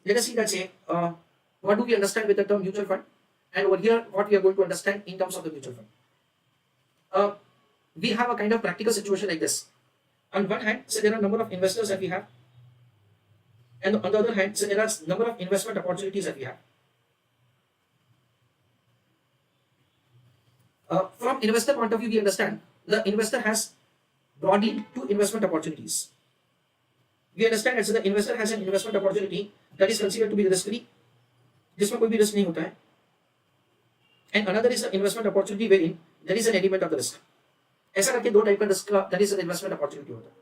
let us see that say what do we understand with the term mutual fund, and over here what we are going to understand in terms of the mutual fund. We have a kind of practical situation like this. On one hand, say there are a number of investors that we have, and on the other hand, say there are a number of investment opportunities that we have. From investor point of view, we understand the investor has broadly two investment opportunities. We understand that the investor has an investment opportunity that is considered to be risk free, जिसमें कोई भी risk नहीं होता है, and another is the investment opportunity wherein there is an element of the risk. ऐसा करके दो type का रिस्क का that is an investment opportunity होता है.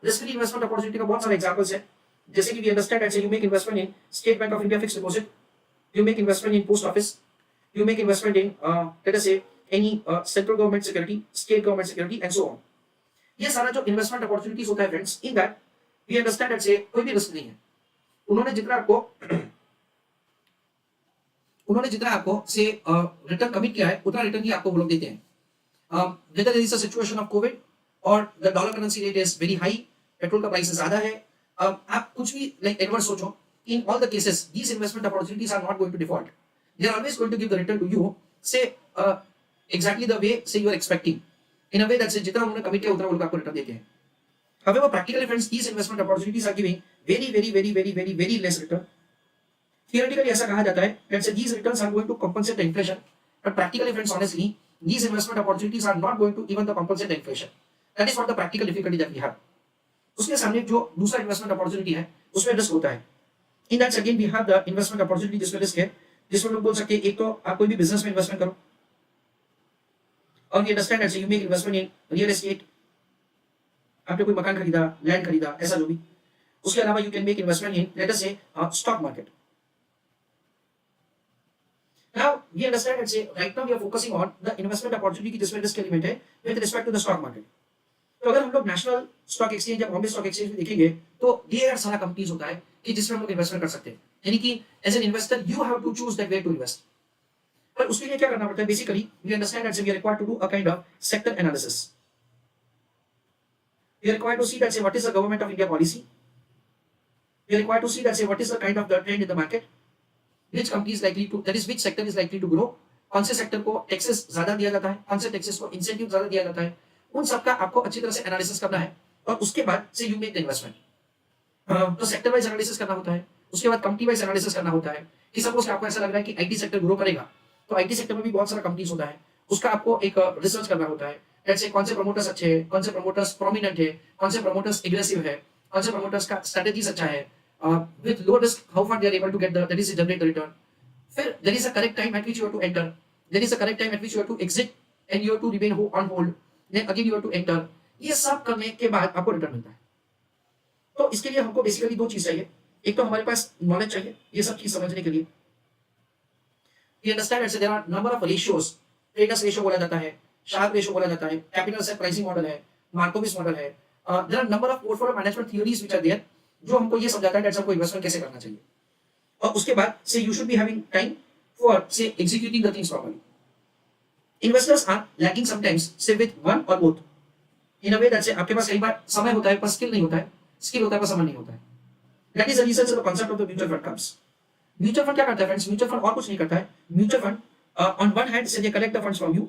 रिस्क फ्री investment opportunity का बहुत सारे एग्जांपल्स हैं, जैसे कि we understand that you make investment in State Bank of India fixed deposit, you make investment in post office, you make investment in let us say any central government security, state government security and so on. ये सारा जो investment opportunities होता है friends, in that we understand that say कोई भी risk नहीं है. उन्होंने जितना आपको से रिटर्न कमिट किया है उतना रिटर्न ही आपको वो लोग देते हैं. whether there is a situation of COVID or the dollar currency rate is very high, petrol का प्राइस ज्यादा है, आप कुछ भी लाइक एडवर्स सोचो, in all the cases these investment opportunities are not going to default. They are always going to give the return to you say exactly the way say you are expecting, in a way that say जितना उन्होंने commit किया उतना वो लोग आपको return देते हैं. However, practically friends, these investment opportunities are giving very less return. Theoretically ऐसा कहा जाता है that say these returns are going to compensate the inflation, but practically friends, honestly these investment opportunities are not going to even to compensate the inflation. That is what the practical difficulty that we have. उसके सामने जो दूसरा investment opportunity है उसमें risk होता है. In that again we have the investment opportunity जिसमें risk है, जिसमें लोग बोल सकते हैं एक तो आप कोई भी बिजनेस में इन्वेस्टमेंट करो, और we understand that you make investment in real estate, आपने कोई मकान खरीदा, लैंड खरीदा, ऐसा जो भी. उसके अलावा you can make investment in let us say stock market. Now we understand that say right now we are focusing on the investment opportunity की जिसमें risk element है with respect to the stock market. तो अगर हम लोग national stock exchange या Bombay stock exchange में देखेंगे तो ढेर सारा कंपनीज होता है कि जिसमें हम लोग इन्वेस्टमेंट कर सकते हैं. यानी कि as an investor you have to choose that way to invest. पर उसके लिए क्या करना पड़ता है, basically we understand that we are required to do a kind of sector analysis. We are required to see that what is the government of India policy. We are required to see that what is the kind of the trend in the market, which company is likely to, that is which sector is likely to grow, कौन से sector को taxes ज्यादा दिया जाता है, कौन से taxes को इंसेंटिव ज्यादा दिया जाता है, उन सब का आपको अच्छी तरह से एनालिसिस करना है. और उसके बाद से यू मेक द इन्वेस्टमेंट. तो सेक्टर वाइज एनालिसिस करना होता है, उसके बाद कंपनी वाइज एनालिसिस करना होता है कि सपोज आपको ऐसा लग रहा है कि आईटी सेक्टर ग्रो करेगा, तो आईटी सेक्टर में भी बहुत सारा कंपनीज होता है, उसका आपको एक रिसर्च करना होता है. जैसे कौन से प्रमोटर्स अच्छे हैं, कौन से प्रमोटर्स प्रोमिनेंट है, कौन से प्रमोटर्स एग्रेसिव है, कौन से प्रमोटर्स का स्ट्रेटेजीज अच्छा है, with low risk how far they are able to get the that is generate the return. फिर there is a correct time at which you have to enter, there is a correct time at which you have to exit and you have to remain on hold, then again you have to enter. ये सब करने के बाद आपको return मिलता है. तो इसके लिए हमको बेसिकली दो चीज चाहिए. एक तो हमारे पास नॉलेज चाहिए ये सब चीज समझने के लिए. We understand that there are number of ratios, traders ratio बोला जाता है, शार्प रेशियो बोला जाता है, कैपिटल से प्राइसिंग मॉडल है, मार्कोविस मॉडल है. there are number of portfolio management theories which are there जो हमको ये समझाता है कि आपको इन्वेस्टमेंट कैसे करना चाहिए. और उसके बाद से you should be having time for say executing the things properly. Investors are lacking sometimes say with one और both, in a way that say आपके पास कई बार समय होता है पर स्किल नहीं होता है, स्किल होता है पर समय नहीं होता है. That is the reason the concept of the mutual fund comes. Mutual fund क्या करता है फ्रेंड्स, म्यूचुअल फंड और कुछ नहीं करता है. Mutual fund on one hand say they collect the funds from you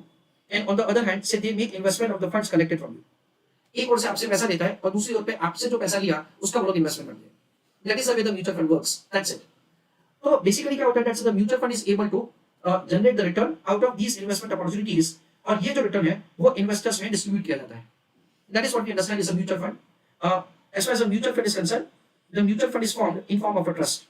and on the other hand say they make investment of the funds collected from you. एक ओर से आपसे पैसा लेता है और दूसरी ओर पे आपसे जो पैसा लिया उसका वो लोग इन्वेस्टमेंट करते हैं. That is the way the mutual fund works. That's it. तो बेसिकली क्या होता है, that's the mutual fund is able to generate the return out of these investment opportunities, और ये जो रिटर्न है वो इन्वेस्टर्स में डिस्ट्रीब्यूट किया जाता है. That is what we understand is a mutual fund. As far as a mutual fund is concerned, the mutual fund is formed in form of a trust.